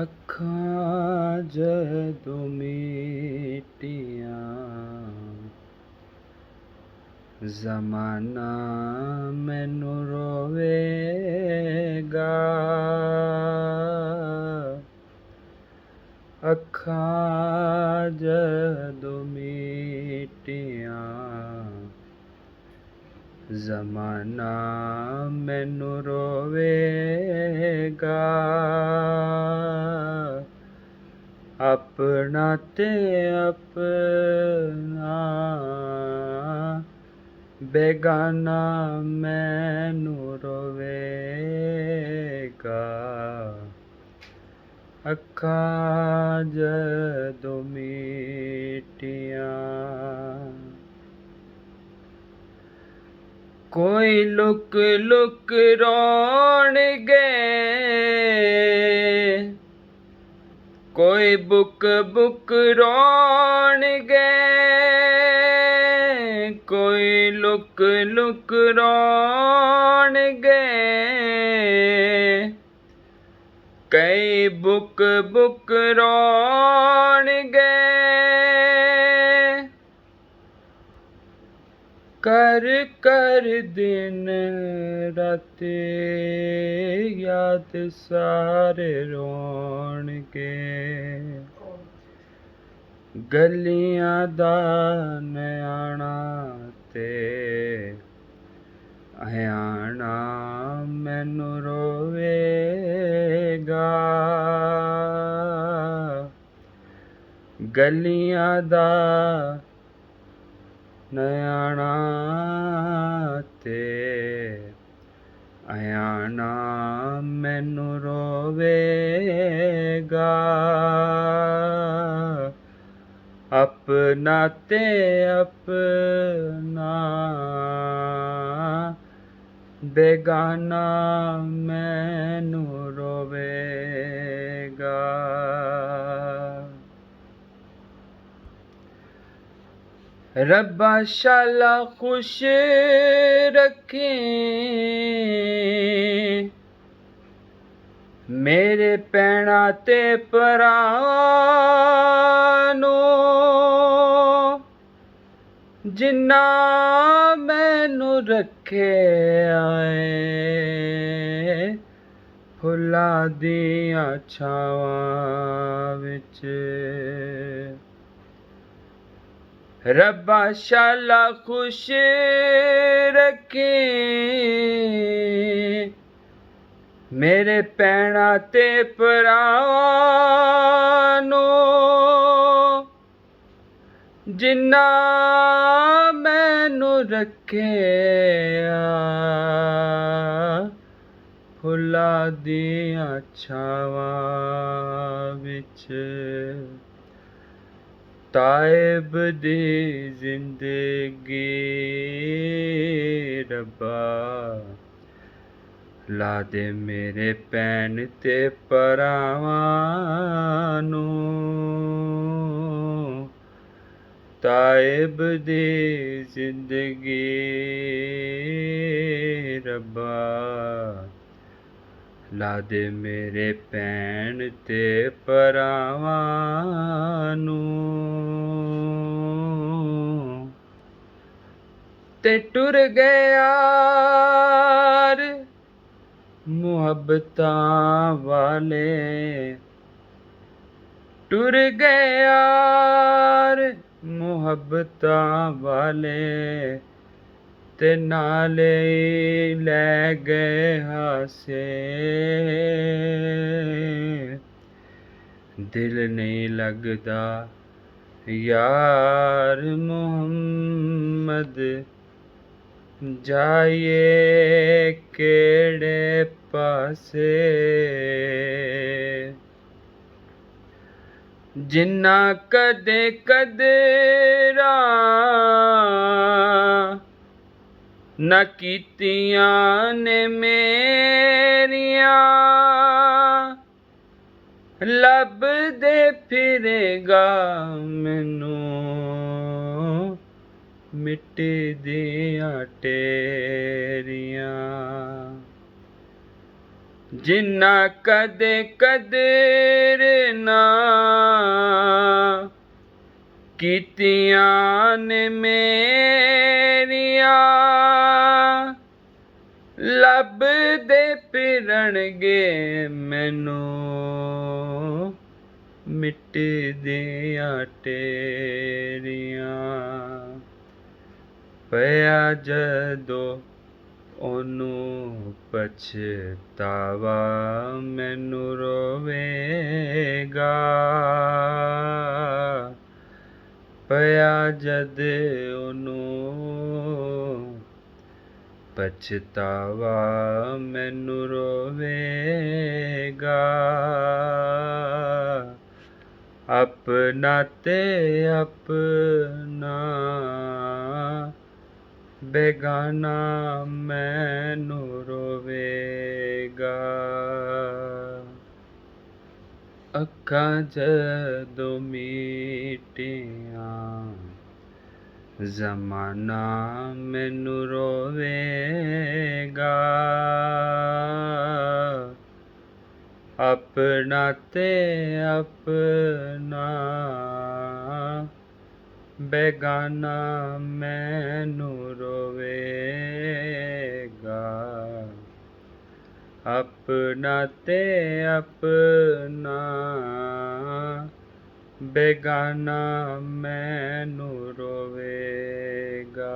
ਅੱਖਾਂ ਜਦੋਂ ਮੀਟੀਆਂ ਜ਼ਮਾਨਾ ਮੈਨੂੰ ਰੋਵੇਗਾ। ਅੱਖਾਂ ਜਦੋਂ ਮੀਟੀਆਂ ਜ਼ਮਾਨਾ ਮੈਨੂੰ ਰੋਵੇਗਾ। ਆਪਣਾ ਤੇ ਆਪਣਾ ਬੇਗਾਨਾ ਮੈਨੂੰ ਰੋਵੇਗਾ। ਅੱਖਾਂ ਜਦੋਂ ਮੀਟੀਆਂ ਕੋਈ ਲੁਕ ਲੁਕ ਰੋਣਗੇ, ਕੋਈ ਬੁਕ ਬੁਕ ਰੋਣਗੇ, ਕੋਈ ਲੁਕ ਲੁਕ ਰੋਣਗੇ, ਕਈ ਬੁਕ ਬੁਕ ਰੋਣਗੇ। ਕਰ ਕਰ ਦਿਨ ਰਾਤ ਯਾਦ ਸਾਰੇ ਰੋਣਗੇ। ਗਲੀਆਂ ਦਾ ਨਿਆਣਾ ਤੇ ਅਹਿਆਣਾ ਮੈਨੂੰ ਰੋਵੇਗਾ। ਗਲੀਆਂ ਦਾ ਨਿਆਣਾ ਤੇ ਅਹਿਆਣਾ ਮੈਨੂੰ ਰੋਵੇਗਾ। ਆਪਣਾ ਤੇ ਆਪਣਾ ਬੇਗਾਨਾ ਮੈਨੂੰ ਰੋਵੇਗਾ। ਰੱਬਾ ਸ਼ਾਲਾ ਖੁਸ਼ ਰੱਖੀ ਮੇਰੇ ਭੈਣਾਂ ਤੇ ਭਰਾਵਾਂ ਨੂੰ, ਜਿਨ੍ਹਾਂ ਮੈਨੂੰ ਰੱਖਿਆ ਏ ਫੁੱਲਾਂ ਦੀਆਂ ਛਾਵਾਂ ਵਿੱਚ। ਰੱਬਾ ਸ਼ਾਲਾ ਖੁਸ਼ ਰੱਖੀ ਮੇਰੇ ਭੈਣਾਂ ਤੇ ਭਰਾਵਾਂ ਨੂੰ, ਜਿਨ੍ਹਾਂ ਮੈਨੂੰ ਰੱਖਿਆ ਫੁੱਲਾਂ ਦੀਆਂ ਛਾਵਾਂ ਵਿੱਚ। ਤਾਇਬ ਦੀ ਜ਼ਿੰਦਗੀ ਰੱਬਾ ਲਾ ਦੇ ਮੇਰੇ ਭੈਣ ਤੇ ਭਰਾਵਾਂ ਨੂੰ। ਤਾਇਬ ਦੀ ਜ਼ਿੰਦਗੀ ਰੱਬਾ ਲਾ ਦੇ ਮੇਰੇ ਭੈਣ ਤੇ ਭਰਾਵਾਂ ਨੂੰ। ਤੇ ਟੁਰ ਗਏ ਯਾਰ ਮੁਹੱਬਤਾਂ ਵਾਲੇ, ਟੁਰ ਗਏ ਯਾਰ ਮੁਹੱਬਤਾਂ ਵਾਲੇ, ਤੇ ਨਾਲੇ ਲੈ ਗਏ ਹਾਸੇ। ਦਿਲ ਨਹੀਂ ਲੱਗਦਾ ਯਾਰ ਮੁਹੰਮਦ, ਜਾਈਏ ਕਿਹੜੇ ਪਾਸੇ। ਜਿੰਨਾ ਕਦੇ ਕਦਰਾਂ ਨਾ ਕੀਤੀਆਂ ਨੇ ਮੇਰੀਆਂ, ਲੱਭਦੇ ਫਿਰੇਗਾ ਮੈਨੂੰ ਮਿੱਟੀ ਦੀਆਂ ਢੇਰੀਆਂ। ਜਿੰਨਾ ਕਦੇ ਕਦਰ ਨਾ ਕੀਤੀਆਂ ਨੇ ਮੇਰੀਆਂ, ਲੱਭਦੇ ਫਿਰਨਗੇ ਮੈਨੂੰ ਮਿੱਟਦੀਆਂ ਢੇਰੀਆਂ। ਪਿਆ ਜਦੋਂ ਉਹਨੂੰ ਪਛਤਾਵਾ ਮੈਨੂੰ ਰੋਵੇਗਾ, ਪਿਆ ਜਦ ਉਹਨੂੰ ਪਛਤਾਵਾ ਮੈਨੂੰ ਰੋਵੇਗਾ। ਆਪਣਾ ਤੇ ਆਪਣਾ ਬੇਗਾਨਾ ਮੈਨੂੰ ਰੋਵੇਗਾ। ਅੱਖਾਂ ਜਦੋਂ ਮੀਟੀਆਂ ਜ਼ਮਾਨਾ ਮੈਨੂੰ ਰੋਵੇਗਾ। ਆਪਣਾ ਤੇ ਆਪਣਾ ਬੇਗਾਨਾ ਮੈਨੂੰ ਰੋਵੇਗਾ। ਆਪਣਾ ਤੇ ਆਪਣਾ ਬੇਗਾਨਾ ਮੈਨੂੰ ਰੋਵੇਗਾ।